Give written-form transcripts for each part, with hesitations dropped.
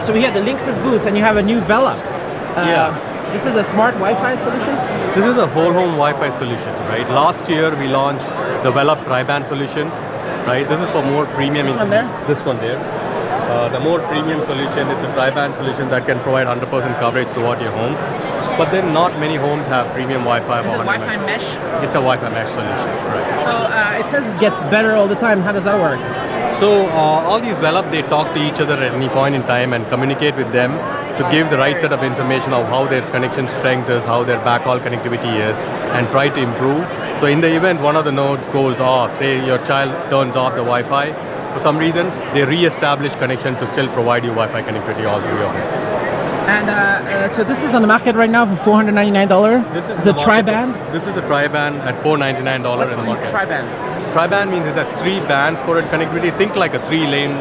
So we had the Linksys booth, and you have a new Velop. Yeah. This is a smart Wi-Fi solution? This is a whole home Wi-Fi solution, right? Last year we launched the Velop tri-band solution, right? This is for more premium. This one there? This one there. The more premium solution is a tri-band solution that can provide 100% coverage throughout your home. But then not many homes have premium Wi-Fi. Is it Wi-Fi mesh? It's a Wi-Fi mesh solution, right? So it says it gets better all the time. How does that work? So all these Velop, they talk to each other at any point in time and communicate with them to give the right set of information of how their connection strength is, how their backhaul connectivity is, and try to improve. So in the event one of the nodes goes off, say your child turns off the Wi-Fi, for some reason, they re-establish connection to still provide you Wi-Fi connectivity all through your home. And so this is on the market right now for $499. This is a tri-band? This is a tri-band at $499 in the market. Tri-band? Tri-band means it has 3 bands for it connectivity. Think like a 3-lane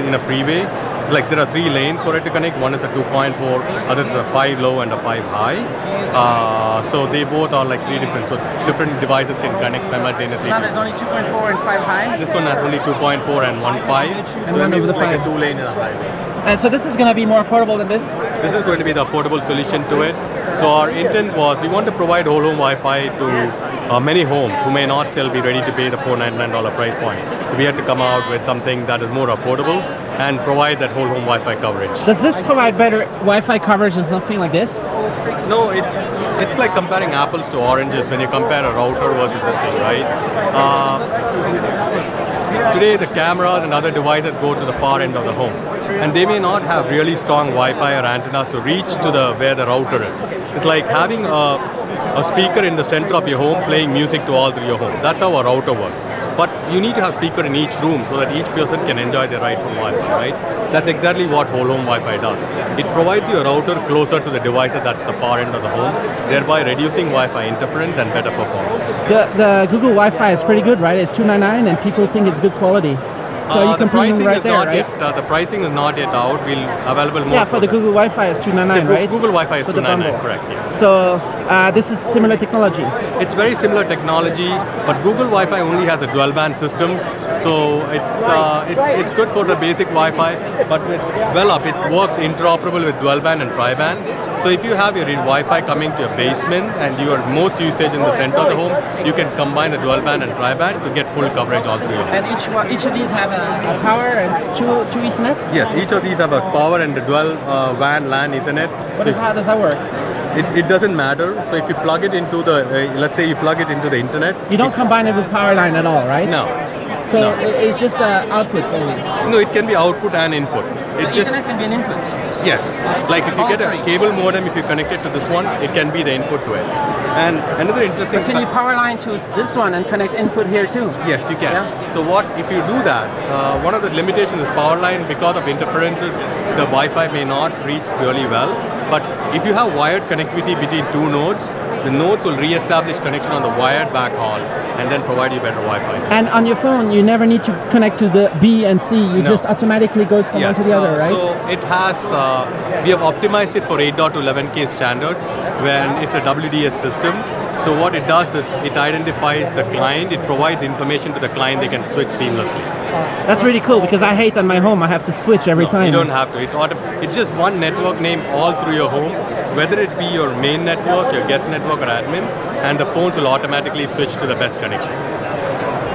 in a freeway. Like there are 3 lanes for it to connect. One is a 2.4, other is a 5 low and a 5 high. So they both are like 3 different. So different devices can connect simultaneously. Now there's only 2.4 and 5 high? This one has only 2.4 and 1 5. And one over the 5. Like a 2-lane in a highway. And so this is going to be more affordable than this? This is going to be the affordable solution to it. So our intent was we want to provide whole home Wi-Fi to many homes who may not still be ready to pay the $499 price point. So we had to come out with something that is more affordable and provide that whole home Wi-Fi coverage. Does this provide better Wi-Fi coverage than something like this? No, it's like comparing apples to oranges when you compare a router versus this thing, right? Today the cameras and other devices go to the far end of the home, and they may not have really strong Wi-Fi or antennas to reach to where the router is. It's like having a speaker in the center of your home playing music to all through your home. That's how a router works. But you need to have speaker in each room so that each person can enjoy their right from Wi-Fi, right? That's exactly what whole home Wi-Fi does. It provides you a router closer to the devices that's the far end of the home, thereby reducing Wi-Fi interference and better performance. The Google Wi-Fi is pretty good, right? It's $299 and people think it's good quality. So you can put them right there, right? The pricing is not yet out. We'll available more. Yeah, for the Google Wi-Fi is $299, right? Google Wi-Fi is $299, correct? Yes. So this is similar technology. It's very similar technology, but Google Wi-Fi only has a dual band system, so it's good for the basic Wi-Fi. But with Velop, it works interoperable with dual band and tri-band. So if you have your Wi-Fi coming to your basement and your most usage in the center of the home, you can combine the dual band and tri-band to get full coverage all through your home. And each of these have a power and two Ethernet? Yes, each of these have a power and a dual WAN, LAN, Ethernet. How does that work? It doesn't matter. So if you plug it into the, let's say you plug it into the internet. You don't combine it with power line at all, right? No. So no. It's just outputs only? No, it can be output and input. Ethernet can be an input? Yes. Like if you get a cable modem, if you connect it to this one, it can be the input to it. And another interesting... But can you power line to this one and connect input here too? Yes, you can. Yeah? So if you do that, one of the limitations is power line. Because of interferences, the Wi-Fi may not reach really well. But if you have wired connectivity between 2 nodes, the nodes will re-establish connection on the wired backhaul and then provide you better Wi-Fi. And on your phone, you never need to connect to the B and C. You just automatically goes from one to the other, right? So it has, we have optimized it for 8.11K standard, when it's a WDS system. So what it does is it identifies the client, it provides information to the client, they can switch seamlessly. That's really cool because I hate on my home, I have to switch every time. You don't have to. It's just one network name all through your home, whether it be your main network, your guest network or admin, and the phones will automatically switch to the best connection.